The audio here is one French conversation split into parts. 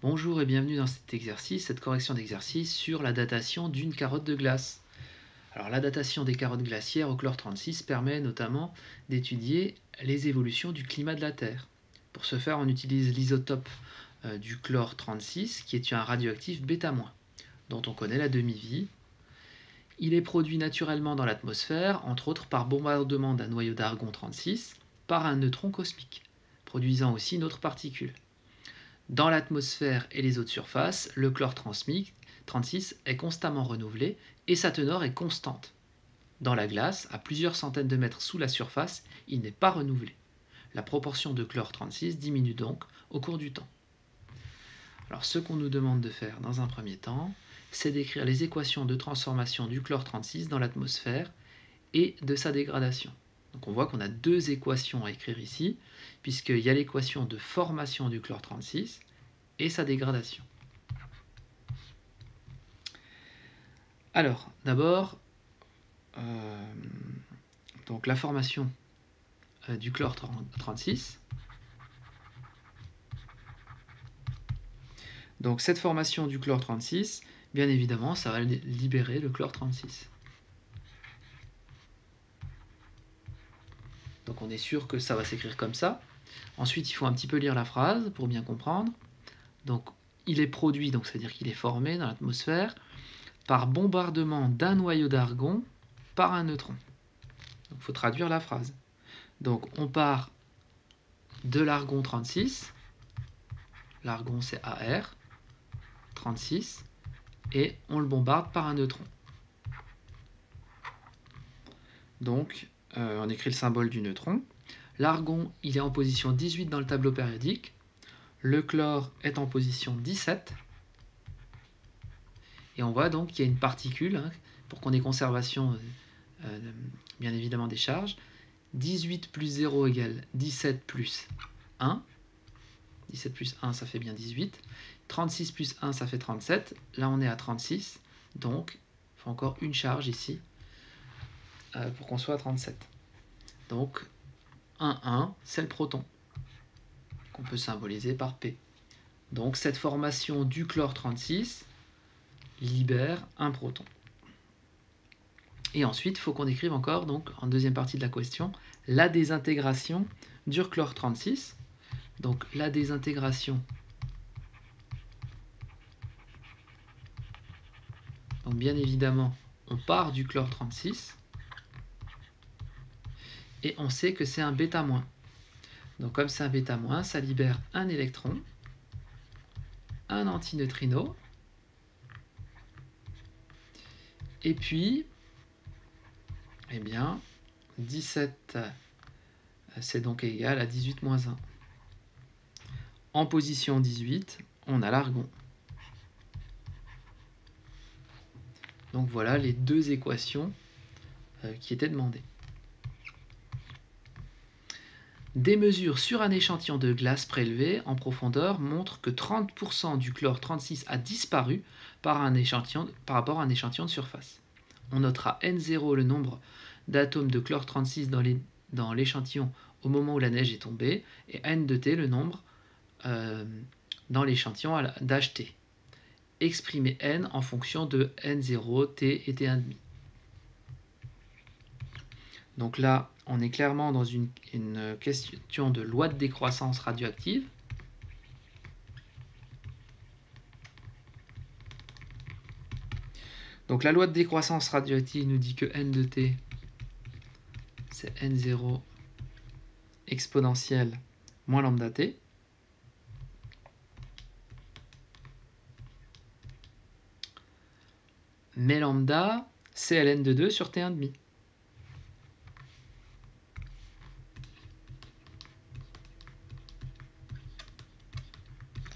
Bonjour et bienvenue dans cet exercice, cette correction d'exercice sur la datation d'une carotte de glace. Alors la datation des carottes glaciaires au chlore 36 permet notamment d'étudier les évolutions du climat de la Terre. Pour ce faire, on utilise l'isotope du chlore 36 qui est un radioactif β-, dont on connaît la demi-vie. Il est produit naturellement dans l'atmosphère, entre autres par bombardement d'un noyau d'argon 36 par un neutron cosmique, produisant aussi une autre particule. Dans l'atmosphère et les eaux de surface, le chlore 36 est constamment renouvelé et sa teneur est constante. Dans la glace, à plusieurs centaines de mètres sous la surface, il n'est pas renouvelé. La proportion de chlore 36 diminue donc au cours du temps. Alors ce qu'on nous demande de faire dans un premier temps, c'est d'écrire les équations de transformation du chlore 36 dans l'atmosphère et de sa dégradation. Donc on voit qu'on a deux équations à écrire ici, puisqu'il y a l'équation de formation du chlore 36 et sa dégradation. Alors, d'abord, donc la formation du chlore 36. Donc cette formation du chlore 36, bien évidemment, ça va libérer le chlore 36. Donc on est sûr que ça va s'écrire comme ça. Ensuite, il faut un petit peu lire la phrase pour bien comprendre. Donc il est produit, donc c'est-à-dire qu'il est formé dans l'atmosphère, par bombardement d'un noyau d'argon par un neutron. Donc il faut traduire la phrase. Donc on part de l'argon 36, l'argon c'est AR, 36, et on le bombarde par un neutron. Donc on écrit le symbole du neutron. L'argon, il est en position 18 dans le tableau périodique. Le chlore est en position 17. Et on voit donc qu'il y a une particule, pour qu'on ait conservation bien évidemment des charges. 18 plus 0 égale 17 plus 1. 17 plus 1, ça fait bien 18. 36 plus 1, ça fait 37. Là, on est à 36. Donc, il faut encore une charge ici pour qu'on soit à 37. Donc, 1, c'est le proton, qu'on peut symboliser par P. Donc, cette formation du chlore 36 libère un proton. Et ensuite, il faut qu'on écrive encore, donc, en deuxième partie de la question, la désintégration du chlore 36. Donc, la désintégration, donc bien évidemment, on part du chlore 36 et on sait que c'est un β-. Donc, comme c'est un β-, ça libère un électron, un antineutrino, et puis, eh bien, 17, c'est donc égal à 18 moins 1. En position 18, on a l'argon. Donc voilà les deux équations qui étaient demandées. Des mesures sur un échantillon de glace prélevé en profondeur montrent que 30% du chlore 36 a disparu par rapport à un échantillon de surface. On notera N0 le nombre d'atomes de chlore 36 dans l'échantillon au moment où la neige est tombée, et N de T le nombre dans l'échantillon d'HT. Exprimer N en fonction de N0, T et T1,5. Donc là, on est clairement dans une question de loi de décroissance radioactive. Donc la loi de décroissance radioactive nous dit que N de T, c'est N0 exponentielle moins lambda T. Mais lambda, c'est ln de 2 sur T1,5.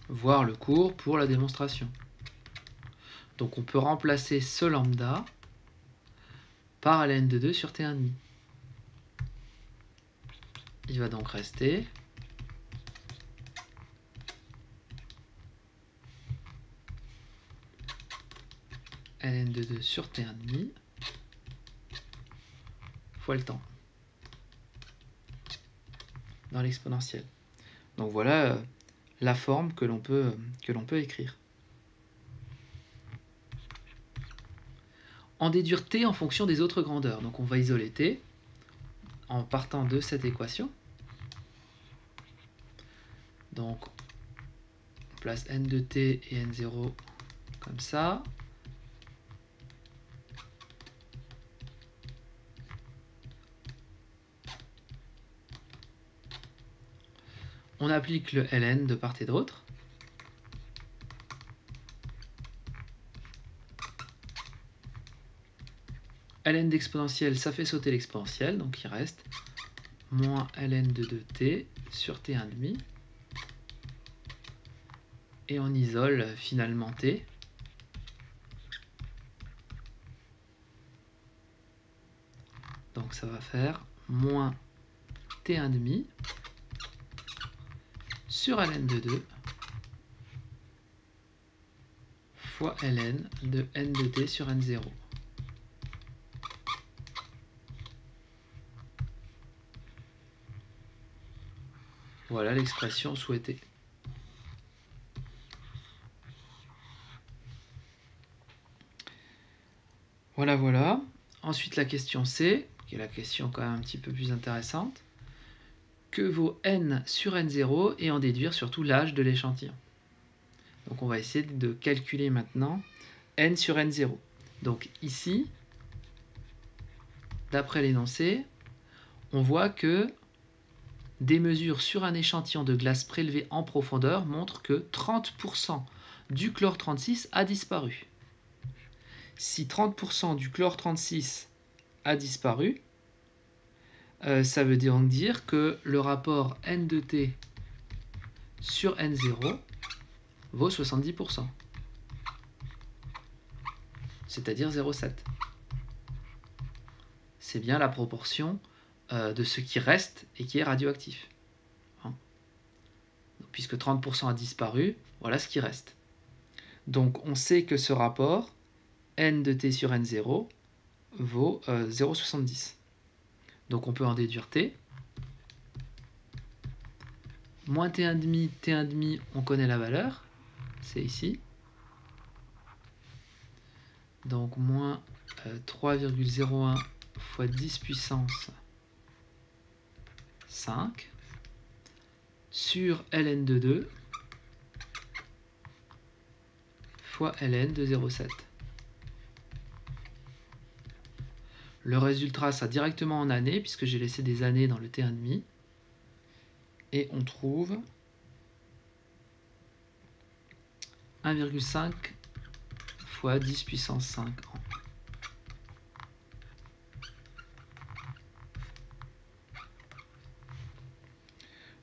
Voir le cours pour la démonstration. Donc on peut remplacer ce lambda par ln de 2 sur T1,5. Il va donc rester ln de 2 sur T1,5 fois le temps dans l'exponentielle. Donc voilà la forme que l'on peut écrire. En déduire t en fonction des autres grandeurs. Donc on va isoler t en partant de cette équation. Donc on place n de t et n0 comme ça. On applique le ln de part et d'autre. Ln d'exponentielle, ça fait sauter l'exponentielle, donc il reste moins ln de 2t sur t1,5. Et on isole finalement t. Donc ça va faire moins t1,5 sur ln de 2 fois ln de n de t sur n0. Voilà l'expression souhaitée. Voilà. Ensuite la question C, qui est la question quand même un petit peu plus intéressante. Que vaut n sur n0 et en déduire surtout l'âge de l'échantillon. Donc on va essayer de calculer maintenant n sur n0. Donc ici, d'après l'énoncé, on voit que des mesures sur un échantillon de glace prélevé en profondeur montrent que 30% du chlore 36 a disparu. Si 30% du chlore 36 a disparu, ça veut donc dire que le rapport n de t sur n0 vaut 70%, c'est-à-dire 0,7. C'est bien la proportion de ce qui reste et qui est radioactif. Hein. Puisque 30% a disparu, voilà ce qui reste. Donc on sait que ce rapport, n de t sur n0, vaut 0,70. Donc on peut en déduire t. Moins t1,5, t1,5, on connaît la valeur, c'est ici. Donc moins 3,01 fois 10 puissance 5 sur ln de 2 fois ln de 0,7. Le résultat, ça directement en années, puisque j'ai laissé des années dans le t1,5. Et on trouve 1,5 fois 10 puissance 5 ans.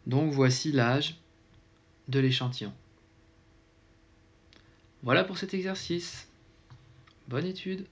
Donc voici l'âge de l'échantillon. Voilà pour cet exercice. Bonne étude.